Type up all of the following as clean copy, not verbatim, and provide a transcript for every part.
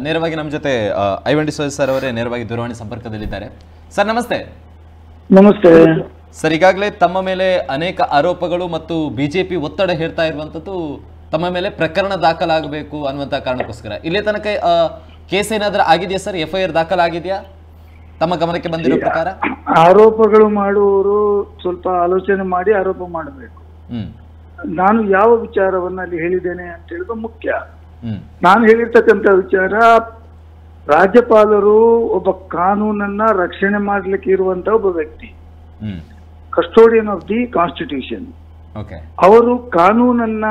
ನೇರವಾಗಿ ನಮ್ಮ ಜೊತೆ ಐವನ್ ಡಿಸೋಜ ಸರ್ ಅವರೇ ನೇರವಾಗಿ ದೂರವಾಣಿ ಸಂಪರ್ಕದಲ್ಲಿದ್ದಾರೆ. ಸರ್ ನಮಸ್ತೆ. ನಮಸ್ತೆ ಸರ್, ಈಗಾಗಲೇ ತಮ್ಮ ಮೇಲೆ ಅನೇಕ ಆರೋಪಗಳು ಮತ್ತು ಬಿಜೆಪಿ ಒತ್ತಡ ಹೇರ್ತಾ ಇರುವಂತದ್ದು ತಮ್ಮ ಮೇಲೆ ಪ್ರಕರಣ ದಾಖಲಾಗಬೇಕು ಅನ್ನುವಂತ ಕಾರಣಕ್ಕೋಸ್ಕರ ಇಲ್ಲಿ ತನಕ ಕೇಸ್ ಏನಾದರೂ ಆಗಿದೆಯಾ ಸರ್? FIR ದಾಖಲಾಗಿದೆಯಾ ತಮ್ಮ ಗಮನಕ್ಕೆ ಬಂದಿರೋ ಪ್ರಕಾರ? ಆರೋಪಗಳು ಮಾಡುವವರು ಸ್ವಲ್ಪ ಆಲೋಚನೆ ಮಾಡಿ ಆರೋಪ ಮಾಡಬೇಕು. ನಾನು ಯಾವ ವಿಚಾರವನ್ನ ಅಲ್ಲಿ ಹೇಳಿದ್ದೇನೆ ಅಂತ ಹೇಳೋದು ಮುಖ್ಯ. ನಾನು ಹೇಳಿರ್ತಕ್ಕಂಥ ವಿಚಾರ, ರಾಜ್ಯಪಾಲರು ಒಬ್ಬ ಕಾನೂನನ್ನ ರಕ್ಷಣೆ ಮಾಡ್ಲಿಕ್ಕೆ ಇರುವಂತ ಒಬ್ಬ ವ್ಯಕ್ತಿ, ಕಸ್ಟೋಡಿಯನ್ ಆಫ್ ದಿ ಕಾನ್ಸ್ಟಿಟ್ಯೂಷನ್. ಅವರು ಕಾನೂನನ್ನ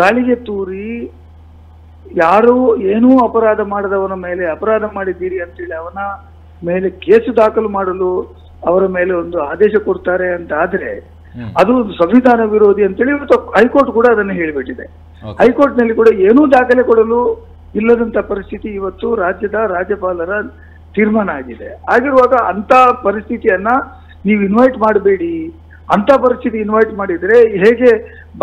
ಗಾಳಿಗೆ ತೂರಿ ಯಾರು ಏನೂ ಅಪರಾಧ ಮಾಡದವನ ಮೇಲೆ ಅಪರಾಧ ಮಾಡಿದ್ದೀರಿ ಅಂತೇಳಿ ಅವನ ಮೇಲೆ ಕೇಸು ದಾಖಲು ಮಾಡಲು ಅವರ ಮೇಲೆ ಒಂದು ಆದೇಶ ಕೊಡ್ತಾರೆ ಅಂತ ಆದ್ರೆ ಅದು ಸಂವಿಧಾನ ವಿರೋಧಿ ಅಂತೇಳಿ ಇವತ್ತು ಹೈಕೋರ್ಟ್ ಕೂಡ ಅದನ್ನು ಹೇಳಿಬಿಟ್ಟಿದೆ. ಹೈಕೋರ್ಟ್ ನಲ್ಲಿ ಕೂಡ ಏನೂ ದಾಖಲೆ ಕೊಡಲು ಇಲ್ಲದಂತ ಪರಿಸ್ಥಿತಿ ಇವತ್ತು ರಾಜ್ಯದ ರಾಜ್ಯಪಾಲರ ತೀರ್ಮಾನ ಆಗಿದೆ. ಆಗಿರುವಾಗ ಅಂತ ಪರಿಸ್ಥಿತಿಯನ್ನ ನೀವು ಇನ್ವೈಟ್ ಮಾಡಬೇಡಿ. ಅಂತ ಪರಿಸ್ಥಿತಿ ಇನ್ವೈಟ್ ಮಾಡಿದ್ರೆ ಹೇಗೆ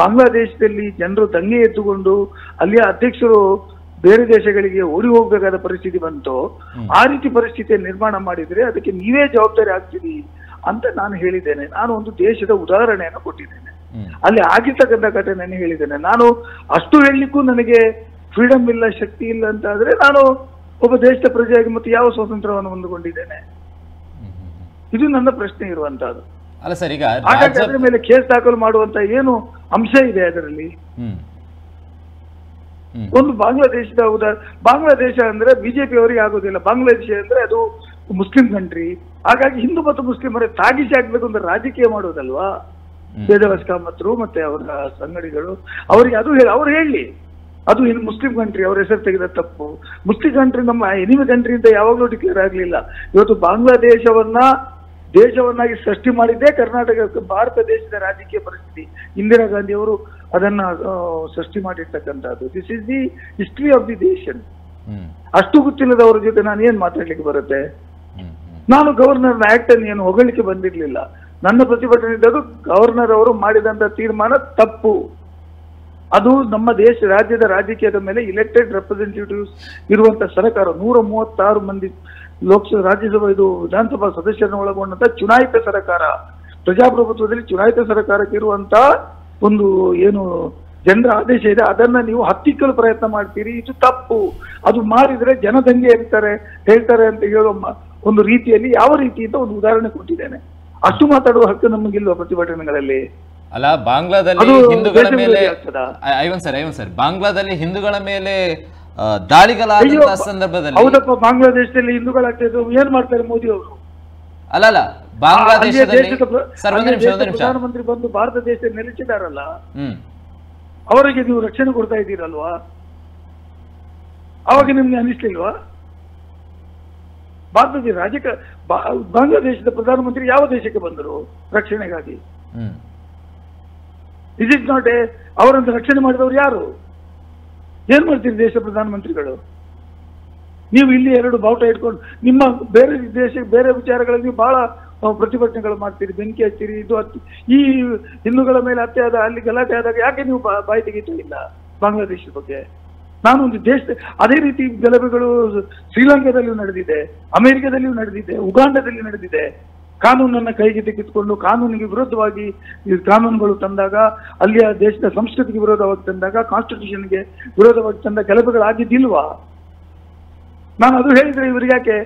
ಬಾಂಗ್ಲಾದೇಶದಲ್ಲಿ ಜನರು ದಂಗೆ ಎತ್ತುಕೊಂಡು ಅಲ್ಲಿಯ ಅಧ್ಯಕ್ಷರು ಬೇರೆ ದೇಶಗಳಿಗೆ ಓಡಿ ಹೋಗ್ಬೇಕಾದ ಪರಿಸ್ಥಿತಿ ಬಂತು, ಆ ರೀತಿ ಪರಿಸ್ಥಿತಿಯ ನಿರ್ಮಾಣ ಮಾಡಿದ್ರೆ ಅದಕ್ಕೆ ನೀವೇ ಜವಾಬ್ದಾರಿ ಆಗ್ತೀರಿ ಅಂತ ನಾನು ಹೇಳಿದ್ದೇನೆ. ನಾನು ಒಂದು ದೇಶದ ಉದಾಹರಣೆಯನ್ನು ಕೊಟ್ಟಿದ್ದೇನೆ, ಅಲ್ಲಿ ಆಗಿರ್ತಕ್ಕಂಥ ಘಟನೆಯನ್ನು ಹೇಳಿದ್ದೇನೆ. ನಾನು ಅಷ್ಟು ಹೇಳಲಿಕ್ಕೂ ನನಗೆ ಫ್ರೀಡಮ್ ಇಲ್ಲ, ಶಕ್ತಿ ಇಲ್ಲ ಅಂತ ಆದ್ರೆ ನಾನು ಒಬ್ಬ ದೇಶದ ಪ್ರಜೆಯಾಗಿ ಮತ್ತೆ ಯಾವ ಸ್ವಾತಂತ್ರ್ಯವನ್ನು ಹೊಂದಿಕೊಂಡಿದ್ದೇನೆ? ಇದು ನನ್ನ ಪ್ರಶ್ನೆ ಇರುವಂತಹದ್ದು. ಅಲ್ಲ ಸರ್, ಈಗ ಹಾಗಾಗಿ ಅದರ ಮೇಲೆ ಕೇಸ್ ದಾಖಲು ಮಾಡುವಂತ ಏನು ಅಂಶ ಇದೆ ಅದರಲ್ಲಿ? ಒಂದು ಬಾಂಗ್ಲಾದೇಶದ ಬಾಂಗ್ಲಾದೇಶ ಅಂದ್ರೆ ಬಿಜೆಪಿ ಅವರಿಗೆ ಆಗೋದಿಲ್ಲ. ಬಾಂಗ್ಲಾದೇಶ ಅಂದ್ರೆ ಅದು ಮುಸ್ಲಿಂ ಕಂಟ್ರಿ. ಹಾಗಾಗಿ ಹಿಂದೂ ಮತ್ತು ಮುಸ್ಲಿಮರೇ ತಾಗಿಸಿ ಹಾಕ್ಬೇಕು ಅಂತ ರಾಜಕೀಯ ಮಾಡೋದಲ್ವಾ ವೇದವಾಸ್ ಕಾಮತ್ರು ಮತ್ತೆ ಅವರ ಸಂಗಡಿಗಳು. ಅವರಿಗೆ ಅದು ಅವ್ರು ಹೇಳಿ, ಅದು ಇನ್ನು ಮುಸ್ಲಿಂ ಕಂಟ್ರಿ, ಅವ್ರ ಹೆಸರು ತೆಗೆದ ತಪ್ಪು. ಮುಸ್ಲಿಂ ಕಂಟ್ರಿ ನಮ್ಮ ಎನಿಮಿ ಕಂಟ್ರಿ ಅಂತ ಯಾವಾಗಲೂ ಡಿಕ್ಲೇರ್ ಆಗಲಿಲ್ಲ. ಇವತ್ತು ದೇಶವನ್ನಾಗಿ ಸೃಷ್ಟಿ ಮಾಡಿದ್ದೇ ಕರ್ನಾಟಕ, ಭಾರತ ದೇಶದ ರಾಜಕೀಯ ಪರಿಸ್ಥಿತಿ. ಇಂದಿರಾ ಗಾಂಧಿ ಅವರು ಅದನ್ನ ಸೃಷ್ಟಿ ಮಾಡಿರ್ತಕ್ಕಂಥದ್ದು. This is the history of the nation. ಅಷ್ಟು ಗೊತ್ತಿಲ್ಲದವರ ಜೊತೆ ನಾನು ಏನ್ ಮಾತಾಡ್ಲಿಕ್ಕೆ ಬರುತ್ತೆ? ನಾನು ಗವರ್ನರ್ ಆಕ್ಟ್ ಅನ್ನು ಏನು ಹೊಗಳಿಕೆ ಬಂದಿರ್ಲಿಲ್ಲ. ನನ್ನ ಪ್ರತಿಭಟನೆ ಇದ್ದಾಗ ಗವರ್ನರ್ ಅವರು ಮಾಡಿದಂತ ತೀರ್ಮಾನ ತಪ್ಪು. ಅದು ನಮ್ಮ ರಾಜ್ಯದ ರಾಜಕೀಯದ ಮೇಲೆ ಇಲೆಕ್ಟೆಡ್ ರೆಪ್ರೆಸೆಂಟೇಟಿವ್ಸ್ ಇರುವಂತ ಸರ್ಕಾರ, 136 ಮಂದಿ ಲೋಕಸಭಾ ರಾಜ್ಯಸಭಾ ವಿಧಾನಸಭಾ ಸದಸ್ಯರನ್ನು ಒಳಗೊಂಡಂತ ಚುನಾಯಿತ ಸರ್ಕಾರ, ಪ್ರಜಾಪ್ರಭುತ್ವದಲ್ಲಿ ಚುನಾಯಿತ ಸರ್ಕಾರಕ್ಕೆ ಇರುವಂತ ಒಂದು ಏನು ಜನರ ಆದೇಶ ಇದೆ, ಅದನ್ನ ನೀವು ಹತ್ತಿಕ್ಕಲು ಪ್ರಯತ್ನ ಮಾಡ್ತೀರಿ. ಇದು ತಪ್ಪು. ಅದು ಮಾಡಿದ್ರೆ ಜನದಂಗೆ ಹೇಳ್ತಾರೆ ಅಂತ ಹೇಳೋ ಒಂದು ರೀತಿಯಲ್ಲಿ ಯಾವ ರೀತಿ ಅಂತ ಒಂದು ಉದಾಹರಣೆ ಕೊಟ್ಟಿದ್ದೇನೆ. ಅಷ್ಟು ಮಾತಾಡುವ ಹಕ್ಕು ನಮಗಿಲ್ವ ಪ್ರತಿಭಟನೆಗಳಲ್ಲಿ? ಅಲ್ಲ, ಬಾಂಗ್ಲಾದಲ್ಲಿ ಹಿಂದೂಗಳ ಮೇಲೆ ಐವನ್ ಸರ್ ಬಾಂಗ್ಲಾದಲ್ಲಿ ಹಿಂದೂಗಳ ಮೇಲೆ ದಾಳಿಗಳಾದಂತಹ ಸಂದರ್ಭದಲ್ಲಿ, ಹೌದಪ್ಪ, ಬಾಂಗ್ಲಾದೇಶದಲ್ಲಿ ಹಿಂದೂಗಳಾಗ್ತಾ ಇದ್ರು. ಏನ್ ಮಾಡ್ತಾರೆ ಮೋದಿ ಅವರು? ಅಲ್ಲ ಬಾಂಗ್ಲಾದೇಶದಲ್ಲಿ ಪ್ರಧಾನಮಂತ್ರಿ ಬಂದು ಭಾರತ ದೇಶದಲ್ಲಿ ನೆಲೆಸಿದಾರಲ್ಲ, ಅವರಿಗೆ ನೀವು ರಕ್ಷಣೆ ಕೊಡ್ತಾ ಇದ್ದೀರಲ್ವಾ? ಅವಾಗ ನಿಮ್ಗೆ ಅನಿಸ್ಲಿಲ್ವಾ? ಭಾರತದ ಬಾಂಗ್ಲಾದೇಶದ ಪ್ರಧಾನಮಂತ್ರಿ ಯಾವ ದೇಶಕ್ಕೆ ಬಂದರು ರಕ್ಷಣೆಗಾಗಿ? ಇಸ್ ಇಟ್ ನಾಟ್ ಅವರಂತ ರಕ್ಷಣೆ ಮಾಡಿದವರು ಯಾರು? ಏನ್ ಮಾಡ್ತೀರಿ ದೇಶ ಪ್ರಧಾನಮಂತ್ರಿಗಳು? ನೀವು ಇಲ್ಲಿ 2 ಬಾವುಟ ಇಟ್ಕೊಂಡು ನಿಮ್ಮ ಬೇರೆ ವಿಚಾರಗಳಲ್ಲಿ ನೀವು ಬಹಳ ಪ್ರತಿಭಟನೆಗಳು ಮಾಡ್ತೀರಿ, ಬೆಂಕಿ ಹಚ್ಚಿರಿ, ಇದು ಈ ಹಿಂದೂಗಳ ಮೇಲೆ ಹತ್ಯೆ ಆದ, ಅಲ್ಲಿ ಗಲಾಟೆ ಆದಾಗ ಯಾಕೆ ನೀವು ಬಾಯಿ ತೆಗೀತಾ ಇಲ್ಲ ಬಾಂಗ್ಲಾದೇಶದ ಬಗ್ಗೆ? ನಾನು ಒಂದು ಅದೇ ರೀತಿ ಗಲಭೆಗಳು ಶ್ರೀಲಂಕಾದಲ್ಲಿಯೂ ನಡೆದಿದೆ, ಅಮೆರಿಕದಲ್ಲಿಯೂ ನಡೆದಿದೆ, ಉಗಾಂಡದಲ್ಲಿ ನಡೆದಿದೆ. ಕಾನೂನನ್ನ ಕೈಗೆ ತೆಗೆದುಕೊಂಡು ಕಾನೂನಿಗೆ ವಿರುದ್ಧವಾಗಿ ಕಾನೂನುಗಳು ತಂದಾಗ, ಅಲ್ಲಿಯ ದೇಶದ ಸಂಸ್ಕೃತಿಗೆ ವಿರೋಧವಾಗಿ ತಂದಾಗ, ಕಾನ್ಸ್ಟಿಟ್ಯೂಷನ್ಗೆ ವಿರೋಧವಾಗಿ ತಂದ ಗಲಭೆಗಳಾಗಿದ್ದಿಲ್ವಾ? ನಾನು ಅದು ಹೇಳಿದ್ರೆ ಇವ್ರಿಗೆ ಯಾಕೆ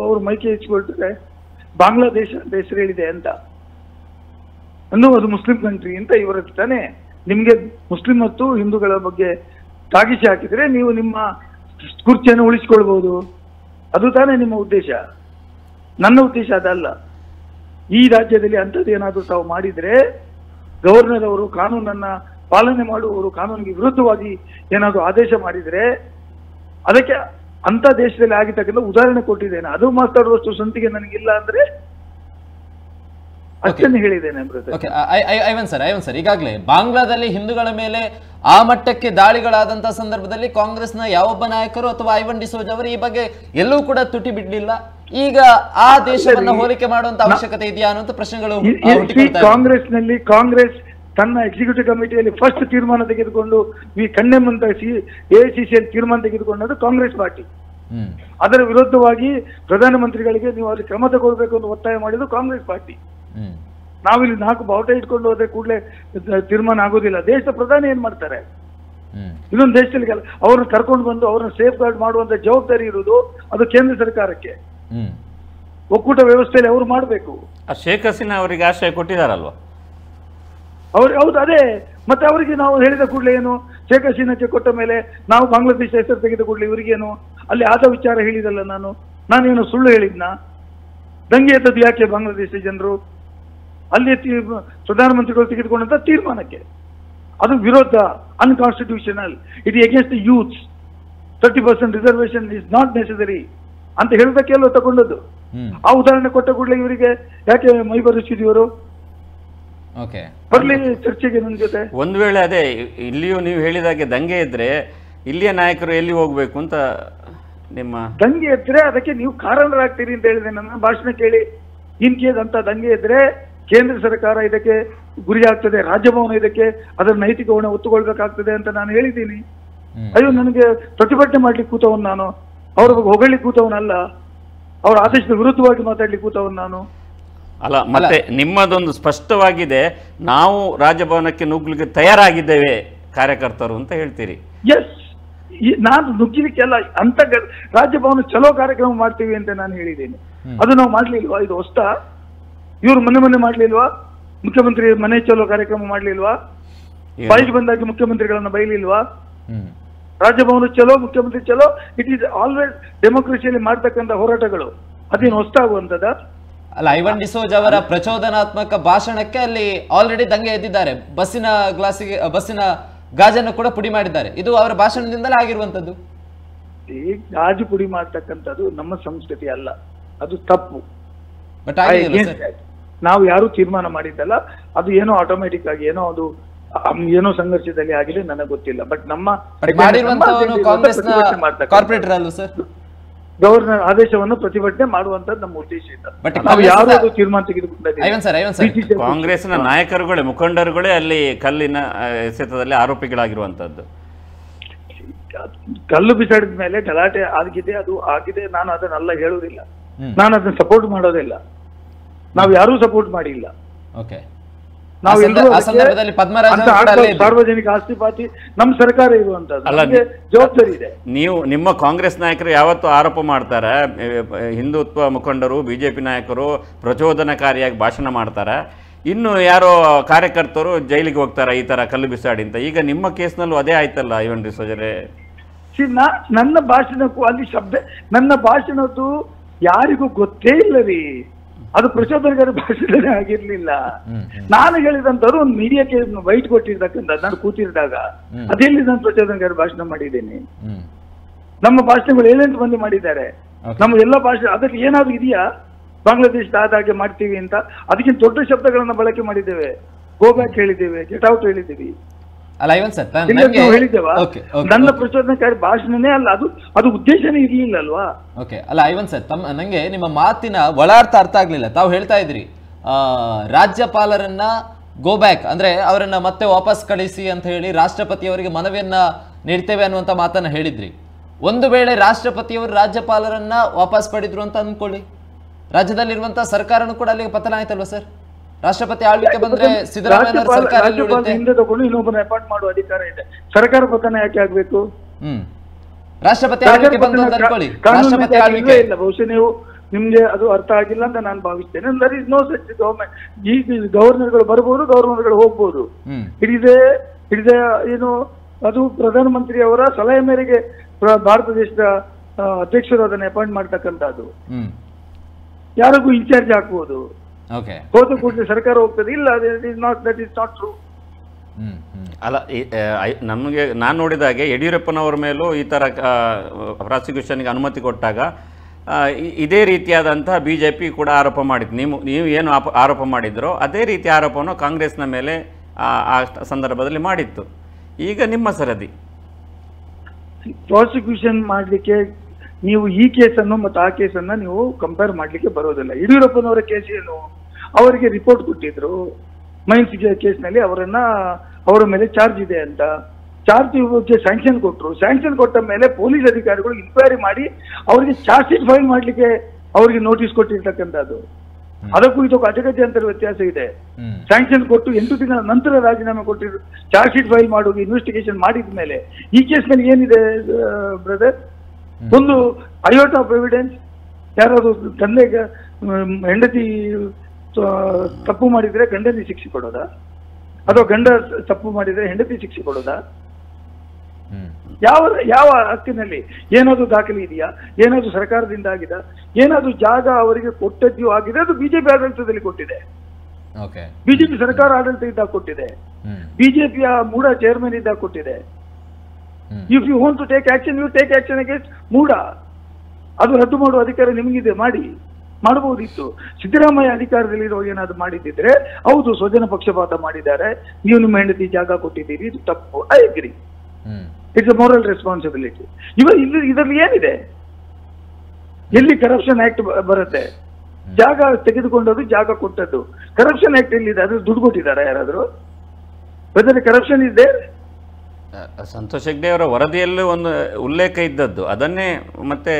ಅವರು ಮೈಕೆ ಹೆಚ್ಚಿಕೊಳ್ತಾರೆ? ಬಾಂಗ್ಲಾದೇಶ ಅಂತ ಹೆಸರು ಹೇಳಿದೆ ಅಂತ ಅದು ಮುಸ್ಲಿಂ ಕಂಟ್ರಿ ಅಂತ ಇವರ ತಾನೆ. ನಿಮ್ಗೆ ಮುಸ್ಲಿಂ ಮತ್ತು ಹಿಂದೂಗಳ ಬಗ್ಗೆ ತಾಗಿಸಿ ಹಾಕಿದ್ರೆ ನೀವು ನಿಮ್ಮ ಕುರ್ಚಿಯನ್ನು ಉಳಿಸಿಕೊಳ್ಬಹುದು. ಅದು ತಾನೇ ನಿಮ್ಮ ಉದ್ದೇಶ. ನನ್ನ ಉದ್ದೇಶ ಅದಲ್ಲ. ಈ ರಾಜ್ಯದಲ್ಲಿ ಅಂಥದ್ದು ಏನಾದರೂ ತಾವು ಮಾಡಿದ್ರೆ, ಗವರ್ನರ್ ಅವರು ಕಾನೂನನ್ನ ಪಾಲನೆ ಮಾಡುವವರು ಕಾನೂನಿಗೆ ವಿರುದ್ಧವಾಗಿ ಏನಾದರೂ ಆದೇಶ ಮಾಡಿದ್ರೆ, ಅದಕ್ಕೆ ಅಂತ ದೇಶದಲ್ಲಿ ಆಗಿರ್ತಕ್ಕಂಥ ಉದಾಹರಣೆ ಕೊಟ್ಟಿದ್ದೇನೆ. ಅದು ಮಾತಾಡುವಷ್ಟು ಸ್ವಂತಿಗೆ ನನಗಿಲ್ಲ ಅಂದ್ರೆ ಅಷ್ಟನ್ನು ಹೇಳಿದ್ದೇನೆ. ಐವನ್ ಸರ್, ಈಗಾಗಲೇ ಬಾಂಗ್ಲಾದಲ್ಲಿ ಹಿಂದೂಗಳ ಮೇಲೆ ಆ ಮಟ್ಟಕ್ಕೆ ದಾಳಿಗಳಾದಂತಹ ಸಂದರ್ಭದಲ್ಲಿ ಕಾಂಗ್ರೆಸ್ನ ಯಾವೊಬ್ಬ ನಾಯಕರು ಅಥವಾ ಐವನ್ ಡಿಸೋಜ ಅವರು ಈ ಬಗ್ಗೆ ಎಲ್ಲೂ ಕೂಡ ತುಟಿ ಬಿಡ್ಲಿಲ್ಲ. ಈಗ ಆ ದೇಶವನ್ನ ಹೋಲಿಕೆ ಮಾಡುವಂತ ಅವಶ್ಯಕತೆ ಇದೆಯಾ ಅನ್ನುವಂತ ಪ್ರಶ್ನೆಗಳು ಕಾಂಗ್ರೆಸ್ ತನ್ನ ಎಕ್ಸಿಕ್ಯೂಟಿವ್ ಕಮಿಟಿಯಲ್ಲಿ ಫಸ್ಟ್ ತೀರ್ಮಾನ ತೆಗೆದುಕೊಂಡು ಕಂಡೆಮ್ ಅಂತ ಎಐಸಿಸಿಯಲ್ಲಿ ತೀರ್ಮಾನ ತೆಗೆದುಕೊಂಡದ್ದು ಕಾಂಗ್ರೆಸ್ ಪಾರ್ಟಿ. ಅದರ ವಿರುದ್ಧವಾಗಿ ಪ್ರಧಾನಮಂತ್ರಿಗಳಿಗೆ ನೀವು ಅವ್ರಿಗೆ ಕ್ರಮ ತಗೊಳ್ಬೇಕು ಅಂತ ಒತ್ತಾಯ ಮಾಡಿದ್ದು ಕಾಂಗ್ರೆಸ್ ಪಾರ್ಟಿ. ನಾವಿಲ್ಲಿ 4 ಬಾವುಟ ಇಟ್ಕೊಂಡು ಹೋದ್ರೆ ಕೂಡಲೇ ತೀರ್ಮಾನ ಆಗೋದಿಲ್ಲ. ದೇಶದ ಪ್ರಧಾನಿ ಏನ್ ಮಾಡ್ತಾರೆ? ಇನ್ನೊಂದು ದೇಶದಲ್ಲಿ ಅವ್ರನ್ನ ಕರ್ಕೊಂಡು ಬಂದು ಅವ್ರನ್ನ ಸೇಫ್ ಗಾರ್ಡ್ ಮಾಡುವಂತ ಜವಾಬ್ದಾರಿ ಇರುವುದು ಅದು ಕೇಂದ್ರ ಸರ್ಕಾರಕ್ಕೆ. ಒಕ್ಕೂಟ ವ್ಯವಸ್ಥೆಯಲ್ಲಿ ಅವರು ಮಾಡಬೇಕು. ಶೇಖ್ ಹಸೀನಾ ಅವರಿಗೆ ಆಶ್ರಯ ಕೊಟ್ಟಿದಾರಲ್ವಾ? ಹೌದು, ಅದೇ ಮತ್ತೆ ಅವರಿಗೆ ನಾವು ಹೇಳಿದ ಕೂಡಲೇ ಏನು, ಶೇಖ್ ಹಸೀನಾಕ್ಕೆ ಕೊಟ್ಟ ಮೇಲೆ ನಾವು ಬಾಂಗ್ಲಾದೇಶ ಹೆಸರು ತೆಗೆದ ಕೂಡಲೇ ಇವರಿಗೇನು ಅಲ್ಲಿ ಆದ ವಿಚಾರ ಹೇಳಿದಲ್ಲ, ನಾನೇನು ಸುಳ್ಳು ಹೇಳಿದ್ನ? ದಂಗೆ ಎತ್ತದ್ದು ಯಾಕೆ ಬಾಂಗ್ಲಾದೇಶ ಜನರು? ಅಲ್ಲಿ ಪ್ರಧಾನಮಂತ್ರಿಗಳು ತೆಗೆದುಕೊಂಡಂತ ತೀರ್ಮಾನಕ್ಕೆ ಅದು ವಿರೋಧ, unconstitutional, it against the youths, 30% reservation is not necessary ಅಂತ ಹೇಳಿದಕ್ಕೆ ಎಲ್ಲೋ ತಗೊಂಡದ್ದು. ಆ ಉದಾಹರಣೆ ಕೊಟ್ಟ ಕೂಡಲೇ ಇವರಿಗೆ ಯಾಕೆ ಮೈ ಬರಿಸಿದವರು? ಬರ್ಲಿ ಚರ್ಚೆಗೆ ನನ್ನ ಜೊತೆ. ಒಂದು ವೇಳೆ ಅದೇ ಇಲ್ಲಿಯೂ ನೀವು ಹೇಳಿದಾಗೆ ದಂಗೆ ಇದ್ರೆ ಇಲ್ಲಿಯ ನಾಯಕರು ಎಲ್ಲಿ ಹೋಗ್ಬೇಕು ಅಂತ ನಿಮ್ಮ ದಂಗೆ ಇದ್ರೆ ಅದಕ್ಕೆ ನೀವು ಕಾರಣರಾಗ್ತೀರಿ ಅಂತ ಹೇಳಿದೆ. ನನ್ನ ಭಾಷಣ ಕೇಳಿ, ಇನ್ ಕೇಸ್ ಅಂತ ದಂಗೆ ಇದ್ರೆ ಕೇಂದ್ರ ಸರ್ಕಾರ ಇದಕ್ಕೆ ಗುರಿ ಆಗ್ತದೆ, ರಾಜಭವನ ಇದಕ್ಕೆ ಅದರ ನೈತಿಕ ಹೊಣೆ ಒತ್ತುಕೊಳ್ಬೇಕಾಗ್ತದೆ ಅಂತ ನಾನು ಹೇಳಿದ್ದೀನಿ. ಅಯ್ಯೋ, ನನಗೆ ಪ್ರತಿಭಟನೆ ಮಾಡ್ಲಿಕ್ಕೆ ಕೂತವನು ನಾನು, ಅವ್ರ ಬಗ್ಗೆ ಹೊಗಳಿಕ್ಕೆ ಕೂತವನಲ್ಲ, ಅವ್ರ ಆದೇಶದ ವಿರುದ್ಧವಾಗಿ ಮಾತಾಡ್ಲಿಕ್ಕೆ ಕೂತವನು ನಾನು ಅಲ್ಲ. ಮತ್ತೆ ನಿಮ್ಮದೊಂದು ಸ್ಪಷ್ಟವಾಗಿದೆ, ನಾವು ರಾಜಭವನಕ್ಕೆ ನುಗ್ಗಲಿಕ್ಕೆ ತಯಾರಾಗಿದ್ದೇವೆ ಕಾರ್ಯಕರ್ತರು ಅಂತ ಹೇಳ್ತೀರಿ. ಎಸ್, ನಾನು ನುಗ್ಗಲಿಕ್ಕೆಲ್ಲ ಅಂತ ರಾಜಭವನ ಚಲೋ ಕಾರ್ಯಕ್ರಮ ಮಾಡ್ತೀವಿ ಅಂತ ನಾನು ಹೇಳಿದ್ದೀನಿ. ಅದು ನಾವು ಮಾಡ್ಲಿಲ್ವಾ? ಇದು ಹೊಸ್ತಾ? ಇವ್ರು ಮೊನ್ನೆ ಮಾಡ್ಲಿಲ್ವಾ? ಮುಖ್ಯಮಂತ್ರಿ ಮನೆ ಚಲೋ ಕಾರ್ಯಕ್ರಮ ಮಾಡ್ಲಿಲ್ವಾ? ಬಾಯಿಗೆ ಬಂದಾಗಿ ಮುಖ್ಯಮಂತ್ರಿಗಳನ್ನ ಬೈಲಿಲ್ವಾ? ರಾಜಭವನ ಚಲೋ, ಮುಖ್ಯಮಂತ್ರಿ ಚಲೋ, ಇಟ್ ಈಸ್ ಆಲ್ವೇಸ್ ಡೆಮೋಕ್ರಸಿಯಲ್ಲಿ ಮಾಡ್ತಕ್ಕಂಥ ಹೋರಾಟಗಳು. ಅದೇನು ಹೊಸ್ತಾಗುವಂತದ ಅಲ್ಲ. ಐವನ್ ಡಿಸೋಜ್ ಅವರ ಪ್ರಚೋದನಾತ್ಮಕ ಭಾಷಣಕ್ಕೆ ಅಲ್ಲಿ ಆಲ್ರೆಡಿ ದಂಗೆ ಎದ್ದಿದ್ದಾರೆ. ಬಸ್ಸಿನ ಗಾಜನ್ನು ಕೂಡ ಪುಡಿ ಮಾಡಿದ್ದಾರೆ. ಇದು ಅವರ ಭಾಷಣದಿಂದಲೇ ಆಗಿರುವಂತದ್ದು. ಈ ಗಾಜು ಪುಡಿ ಮಾಡ್ತಕ್ಕಂಥದ್ದು ನಮ್ಮ ಸಂಸ್ಕೃತಿ ಅಲ್ಲ, ಅದು ತಪ್ಪು. ಬಟ್ ನಾವು ಯಾರು ತೀರ್ಮಾನ ಮಾಡಿದ್ದಲ್ಲ, ಅದು ಏನೋ ಆಟೋಮೆಟಿಕ್ ಆಗಿ ಏನೋ ಸಂಘರ್ಷದಲ್ಲಿ ಆಗಿದೆ, ನನಗೆ ಗೊತ್ತಿಲ್ಲ. ಬಟ್ ನಮ್ಮ ಕಾರ್ಪೊರೇಟರ್ ಅಲ್ಲ ಸರ್, ಗವರ್ನರ್ ಆದೇಶವನ್ನು ಪ್ರತಿಭಟನೆ ಮಾಡುವಂತದ್ದು ನಮ್ಮ ಉದ್ದೇಶ ಇಲ್ಲ. ನಾವು ಯಾರು ತೀರ್ಮಾನ ತೆಗೆದುಕೊಂಡಿದ್ದೀವಿ. ಕಾಂಗ್ರೆಸ್ನ ನಾಯಕರುಗಳೇ, ಮುಖಂಡರುಗಳೇ ಅಲ್ಲಿ ಕಲ್ಲಿನ ಎಸೆತದಲ್ಲಿ ಆರೋಪಿಗಳಾಗಿರುವಂತದ್ದು. ಕಲ್ಲು ಬಿಸಾಡಿದ ಮೇಲೆ ಗಲಾಟೆ ಆಗಿದೆ, ಅದು ಆಗಿದೆ. ನಾನು ಅದನ್ನೆಲ್ಲ ಹೇಳುವುದಿಲ್ಲ, ನಾನು ಅದನ್ನ ಸಪೋರ್ಟ್ ಮಾಡೋದಿಲ್ಲ. ನಾವು ಯಾರೂ ಸಪೋರ್ಟ್ ಮಾಡಿಲ್ಲ. ಸಾರ್ವಜನಿಕ ಆಸ್ತಿ ಪಾತಿ ನಮ್ಮ ಸರ್ಕಾರ ಇರುವಂತದ್ದು, ಜವಾಬ್ದಾರಿ ಇದೆ. ನಿಮ್ಮ ಕಾಂಗ್ರೆಸ್ ನಾಯಕರು ಯಾವತ್ತೂ ಆರೋಪ ಮಾಡ್ತಾರೆ, ಹಿಂದುತ್ವ ಮುಖಂಡರು, ಬಿಜೆಪಿ ನಾಯಕರು ಪ್ರಚೋದನಕಾರಿಯಾಗಿ ಭಾಷಣ ಮಾಡ್ತಾರೆ, ಇನ್ನು ಯಾರೋ ಕಾರ್ಯಕರ್ತರು ಜೈಲಿಗೆ ಹೋಗ್ತಾರೆ ಈ ತರ ಕಲ್ಲು ಬಿಸಾಡಿ ಅಂತ. ಈಗ ನಿಮ್ಮ ಕೇಸ್ನಲ್ಲೂ ಅದೇ ಆಯ್ತಲ್ಲ ಐವನ್ ಡಿಸೋಜರೇ? ನನ್ನ ಭಾಷಣಕ್ಕೂ ಅಲ್ಲಿ ನನ್ನ ಭಾಷಣದ್ದು ಯಾರಿಗೂ ಗೊತ್ತೇ ಇಲ್ಲ ರೀ. ಅದು ಪ್ರಚೋದನಕಾರಿ ಭಾಷಣನೇ ಆಗಿರ್ಲಿಲ್ಲ. ನಾನು ಹೇಳಿದಂತವ್ರು ಒಂದು ಮೀಡಿಯಾಕ್ಕೆ ವೈಟ್ ಕೊಟ್ಟಿರ್ತಕ್ಕಂಥ, ನಾನು ಕೂತಿರಿದಾಗ ಅದೆಲ್ಲಿ ನಾನು ಪ್ರಚೋದನಕಾರಿ ಭಾಷಣ ಮಾಡಿದ್ದೇನೆ? ನಮ್ಮ ಭಾಷಣಗಳು 7-8 ಮಂದಿ ಮಾಡಿದ್ದಾರೆ. ನಮ್ಮ ಎಲ್ಲ ಭಾಷೆ ಅದಕ್ಕೆ ಏನಾದ್ರು ಇದೆಯಾ? ಬಾಂಗ್ಲಾದೇಶದ ಆದಾಗೆ ಮಾಡ್ತೀವಿ ಅಂತ ಅದಕ್ಕಿಂತ ದೊಡ್ಡ ಶಬ್ದಗಳನ್ನ ಬಳಕೆ ಮಾಡಿದ್ದೇವೆ. ಗೋ ಬ್ಯಾಕ್ ಹೇಳಿದ್ದೇವೆ, ಗೆಟ್ ಔಟ್ ಹೇಳಿದ್ದೀವಿ. ನನ್ನ ಪ್ರಚೋದನಕಾರಿ ಭಾಷಣನೇ ಅಲ್ಲ, ಅದು ಉದ್ದೇಶನೇ ಇರ್ಲಿಲ್ಲ ಅಲ್ವಾ? ಅಲ್ಲ ಐವನ್ ಸರ್, ನಂಗೆ ನಿಮ್ಮ ಮಾತಿನ ಒಳಾರ್ಥ ಅರ್ಥ ಆಗ್ಲಿಲ್ಲ. ತಾವು ಹೇಳ್ತಾ ಇದ್ರಿ ರಾಜ್ಯಪಾಲರನ್ನ ಗೋ ಬ್ಯಾಕ್ ಅಂದ್ರೆ ಅವರನ್ನ ಮತ್ತೆ ವಾಪಸ್ ಕಳಿಸಿ ಅಂತ ಹೇಳಿ ರಾಷ್ಟ್ರಪತಿಯವರಿಗೆ ಮನವಿಯನ್ನ ನೀಡ್ತೇವೆ ಅನ್ನುವಂತ ಮಾತನ್ನ ಹೇಳಿದ್ರಿ. ಒಂದು ವೇಳೆ ರಾಷ್ಟ್ರಪತಿಯವರು ರಾಜ್ಯಪಾಲರನ್ನ ವಾಪಸ್ ಪಡೆದ್ರು ಅಂತ ಅನ್ಕೊಳ್ಳಿ, ರಾಜ್ಯದಲ್ಲಿರುವಂತಹ ಸರ್ಕಾರನೂ ಕೂಡ ಅಲ್ಲಿಗೆ ಪತನ ಆಯ್ತಲ್ವಾ ಸರ್? ರಾಷ್ಟ್ರಪತಿ ಆಳ್ವಿಕೆ ಬಂದ್ರೆ ಸಿದ್ದರಾಮಯ್ಯ ಸರ್ಕಾರ ಹಿಂದೆ ತಗೊಂಡು ಇನ್ನೊಬ್ಬನ ಅಪಾಯಿಂಟ್ ಮಾಡುವ ಅಧಿಕಾರ ಇದೆ. ಸರ್ಕಾರ ಪತನ ಯಾಕೆ ಆಗ್ಬೇಕು? ರಾಷ್ಟ್ರಪತಿ ಆಳ್ವಿಕೆ ಬಂದು ಅಂತ ಅನ್ಕೊಳ್ಳಿ, ರಾಷ್ಟ್ರಪತಿ ಆಳ್ವಿಕೆ ಇಲ್ಲ. ಬಹುಶಃ ನಿಮ್ಗೆ ಅದು ಅರ್ಥ ಆಗಿಲ್ಲ ಅಂತ ನಾನು ಭಾವಿಸ್ತೇನೆ. There is no such government. ಈಗ ಗವರ್ನರ್ಗಳು ಬರ್ಬೋದು, ಗವರ್ನರ್ಗಳು ಹೋಗ್ಬೋದು. ಇಡಿದೆ ಏನು ಅದು ಪ್ರಧಾನಮಂತ್ರಿ ಅವರ ಸಲಹೆ ಮೇರೆಗೆ ಭಾರತ ದೇಶದ ಅಧ್ಯಕ್ಷರು ಅದನ್ನ ಅಪಾಯಿಂಟ್ ಮಾಡ್ತಕ್ಕಂಥದ್ದು. ಯಾರಿಗೂ ಇನ್ಚಾರ್ಜ್ ಹಾಕ್ಬೋದು, ಹೋದ ಕೂಡಲೇ ಸರ್ಕಾರ ಹೋಗ್ತದೆ. ಇಲ್ಲ, ದಟ್ ಇಸ್ ನಾಟ್ ಟ್ರೂ. ಅಲ್ಲ, ನಮಗೆ ನಾನು ನೋಡಿದಾಗೆ ಯಡಿಯೂರಪ್ಪನವರ ಮೇಲೂ ಈ ಥರ ಪ್ರಾಸಿಕ್ಯೂಷನ್ಗೆ ಅನುಮತಿ ಕೊಟ್ಟಾಗ ಇದೇ ರೀತಿಯಾದಂತಹ ಬಿಜೆಪಿ ಕೂಡ ಆರೋಪ ಮಾಡಿತ್ತು. ನೀವು ಏನು ಆರೋಪ ಮಾಡಿದ್ರೋ ಅದೇ ರೀತಿ ಆರೋಪವನ್ನು ಕಾಂಗ್ರೆಸ್ನ ಮೇಲೆ ಆ ಸಂದರ್ಭದಲ್ಲಿ ಮಾಡಿತ್ತು. ಈಗ ನಿಮ್ಮ ಸರದಿ ಪ್ರಾಸಿಕ್ಯೂಷನ್ ಮಾಡಲಿಕ್ಕೆ ನೀವು ಈ ಕೇಸನ್ನು ಮತ್ತು ಆ ಕೇಸನ್ನ ನೀವು ಕಂಪೇರ್ ಮಾಡ್ಲಿಕ್ಕೆ ಬರೋದಿಲ್ಲ. ಯಡಿಯೂರಪ್ಪನವರ ಕೇಸ್ ಏನು, ಅವರಿಗೆ ರಿಪೋರ್ಟ್ ಕೊಟ್ಟಿದ್ರು, ಮೈನ್ಸ್ ಕೇಸ್ನಲ್ಲಿ ಅವರ ಮೇಲೆ ಚಾರ್ಜ್ ಇದೆ ಅಂತ. ಚಾರ್ಜ್ ಸ್ಯಾಂಕ್ಷನ್ ಕೊಟ್ಟರು. ಸ್ಯಾಂಕ್ಷನ್ ಕೊಟ್ಟ ಮೇಲೆ ಪೊಲೀಸ್ ಅಧಿಕಾರಿಗಳು ಇನ್ಕ್ವೈರಿ ಮಾಡಿ ಅವರಿಗೆ ಚಾರ್ಜ್ ಶೀಟ್ ಫೈಲ್ ಮಾಡ್ಲಿಕ್ಕೆ ಅವರಿಗೆ ನೋಟಿಸ್ ಕೊಟ್ಟಿರ್ತಕ್ಕಂಥದ್ದು. ಅದಕ್ಕೂ ಇದಕ್ಕೂ ಅಜಗಜಾಂತರ ವ್ಯತ್ಯಾಸ ಇದೆ. ಸ್ಯಾಂಕ್ಷನ್ ಕೊಟ್ಟು 8 ತಿಂಗಳ ನಂತರ ರಾಜೀನಾಮೆ ಕೊಟ್ಟಿದ್ರು. ಚಾರ್ಜ್ ಶೀಟ್ ಫೈಲ್ ಮಾಡುವ ಇನ್ವೆಸ್ಟಿಗೇಷನ್ ಮಾಡಿದ ಮೇಲೆ ಈ ಕೇಸ್ನಲ್ಲಿ ಏನಿದೆ ಬ್ರದರ್? ಒಂದು ಅಯೋಟ್ ಆಫ್ ಎವಿಡೆನ್ಸ್. ಯಾರಾದ್ರು ತಂದೆಗೆ ಹೆಂಡತಿ ತಪ್ಪು ಮಾಡಿದ್ರೆ ಗಂಡನಿಗೆ ಶಿಕ್ಷೆ ಕೊಡೋದಾ, ಅಥವಾ ಗಂಡ ತಪ್ಪು ಮಾಡಿದ್ರೆ ಹೆಂಡತಿ ಶಿಕ್ಷೆ ಕೊಡೋದಾ? ಯಾವ ಹಕ್ಕಿನಲ್ಲಿ ಏನಾದ್ರು ದಾಖಲೆ ಇದೆಯಾ? ಏನಾದ್ರು ಸರ್ಕಾರದಿಂದ ಆಗಿದೆ? ಏನಾದ್ರು ಜಾಗ ಅವರಿಗೆ ಕೊಟ್ಟದ್ದು ಆಗಿದೆ? ಅದು ಬಿಜೆಪಿ ಆಡಳಿತದಲ್ಲಿ ಕೊಟ್ಟಿದೆ. ಬಿಜೆಪಿ ಸರ್ಕಾರ ಆಡಳಿತ ಇದ್ದಾಗ ಕೊಟ್ಟಿದೆ. ಬಿಜೆಪಿಯ ಮೂಡ ಚೇರ್ಮನ್ ಇದ್ದಾಗ ಕೊಟ್ಟಿದೆ. If you want to take action, you take action against MUDA. ಅದು ರದ್ದು ಮಾಡುವ ಅಧಿಕಾರ ನಿಮಗಿದೆ, ಮಾಡಬಹುದಿತ್ತು. ಸಿದ್ದರಾಮಯ್ಯ ಅಧಿಕಾರದಲ್ಲಿರೋ ಏನಾದ್ರು ಮಾಡಿದ್ದಿದ್ರೆ, ಹೌದು ಸ್ವಜನ ಪಕ್ಷಪಾತ ಮಾಡಿದ್ದಾರೆ, ನೀವು ನಿಮ್ಮ ಹೆಂಡತಿ ಜಾಗ ಕೊಟ್ಟಿದ್ದೀರಿ, ಇದು ತಪ್ಪು, I agree, it's a moral responsibility. ಇದರಲ್ಲಿ ಏನಿದೆ? ಎಲ್ಲಿ ಕರಪ್ಷನ್ ಆಕ್ಟ್ ಬರುತ್ತೆ? ಜಾಗ ತೆಗೆದುಕೊಂಡದ್ದು, ಜಾಗ ಕೊಟ್ಟದ್ದು. ಕರಪ್ಷನ್ ಆಕ್ಟ್ ಎಲ್ಲಿದೆ? ಅದು ದುಡ್ಡು ಕೊಟ್ಟಿದ್ದಾರೆ ಯಾರಾದ್ರು? ವೆದರ್ ಕರಪ್ಷನ್ ಇದೆ? ಸಂತೋಷ್ ಹೆಗ್ಡೆ ಅವರ ವರದಿಯಲ್ಲೂ ಒಂದು ಉಲ್ಲೇಖ ಇದ್ದದ್ದು, ಅದನ್ನೇ ಮತ್ತೆ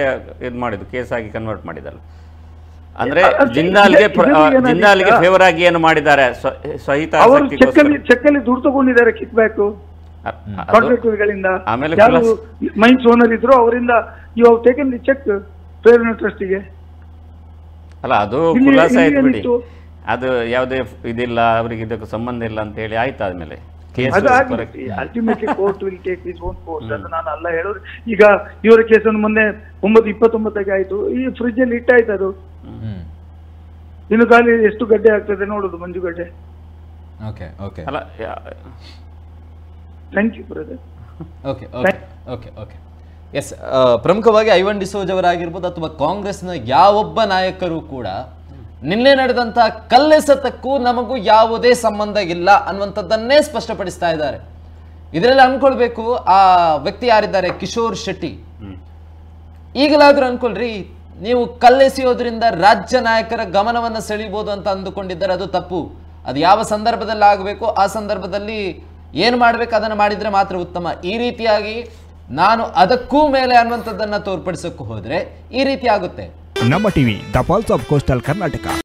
ಇದು ಮಾಡಿದ್ದು, ಕೇಸ್ ಆಗಿ ಕನ್ವರ್ಟ್ ಮಾಡಿದಲ್ಲ. ಅಂದ್ರೆ ಜಿಂದಾಲ್ಗೆ ಫೇವರ್ ಆಗಿ ಏನು ಮಾಡಿದ್ದಾರೆ, ಸಹಿತ ಚೆಕ್ಕಲ್ಲಿ ದುಡ್ಡು ತಗೊಂಡಿದ್ದಾರೆ, ಕಿಕ್ ಬ್ಯಾಕ್ ಕಾಂಟ್ರಾಕ್ಟರ್ಗಳಿಂದ. ಯಾರು ಮೈನ್ಸ್ ಓನರ್ ಇದ್ರು ಅವರಿಂದ you have taken the cheque Prerana ಟ್ರಸ್ಟಿಗೆ. ಅಲ್ಲ, ಅದು ಖುಲಾಸೆ ಆಯ್ತು ಬಿಡಿ. ಅದು ಯಾವುದೇ ಇದಿಲ್ಲ, ಅವರಿಗೆ ಇದಕ್ಕೆ ಸಂಬಂಧ ಇಲ್ಲ ಅಂತ ಹೇಳಿ ಆಯ್ತು. ಆದ್ಮೇಲೆ ultimately court will take its own course ಅಂತ ನಾನು ಅಲ್ಲ ಹೇಳೋದು. ಈಗ ಇವರ ಕೇಸನ್ನು ಮೊನ್ನೆ 9/29 ಆಯ್ತು, ಈ ಫ್ರಿಜ್ ಅಲ್ಲಿ ಇಟ್ಟಾಯ್ತು. ಅದು ಇನ್ನು ಖಾಲಿ ಎಷ್ಟು ಗಡ್ಡೆ ಆಗ್ತದೆ ನೋಡುದು, ಮಂಜುಗಡ್ಡೆ. ಅಲ್ಲ, ಥ್ಯಾಂಕ್ ಯು ಬ್ರದರ್. ಎಸ್, ಪ್ರಮುಖವಾಗಿ ಐವನ್ ಡಿಸೋಜ್ ಅವರಾಗಿರ್ಬೋದು ಅಥವಾ ಕಾಂಗ್ರೆಸ್ನ ಯಾವೊಬ್ಬ ನಾಯಕರು ಕೂಡ ನಿನ್ನೆ ನಡೆದಂತ ಕಲ್ಲೆಸತಕ್ಕೂ ನಮಗೂ ಯಾವುದೇ ಸಂಬಂಧ ಇಲ್ಲ ಅನ್ನುವಂಥದ್ದನ್ನೇ ಸ್ಪಷ್ಟಪಡಿಸ್ತಾ ಇದ್ದಾರೆ. ಇದರಲ್ಲಿ ಅನ್ಕೊಳ್ಬೇಕು, ಆ ವ್ಯಕ್ತಿ ಯಾರಿದ್ದಾರೆ, ಕಿಶೋರ್ ಶೆಟ್ಟಿ, ಈಗಲಾದ್ರೂ ಅನ್ಕೊಳ್ರಿ, ನೀವು ಕಲ್ಲೆಸೆಯೋದ್ರಿಂದ ರಾಜ್ಯ ನಾಯಕರ ಗಮನವನ್ನು ಸೆಳೀಬಹುದು ಅಂತ ಅಂದುಕೊಂಡಿದ್ದಾರೆ. ಅದು ತಪ್ಪು. ಅದು ಯಾವ ಸಂದರ್ಭದಲ್ಲಿ ಆಗಬೇಕು, ಆ ಸಂದರ್ಭದಲ್ಲಿ ಏನು ಮಾಡ್ಬೇಕು ಅದನ್ನು ಮಾಡಿದ್ರೆ ಮಾತ್ರ ಉತ್ತಮ. ಈ ರೀತಿಯಾಗಿ ನಾನು ಅದಕ್ಕೂ ಮೇಲೆ ಅನ್ನುವಂಥದ್ದನ್ನು ತೋರ್ಪಡಿಸೋಕೆ ಹೋದ್ರೆ ಈ ರೀತಿ ಆಗುತ್ತೆ. ನಮ್ಮ TV, the pulse of coastal Karnataka.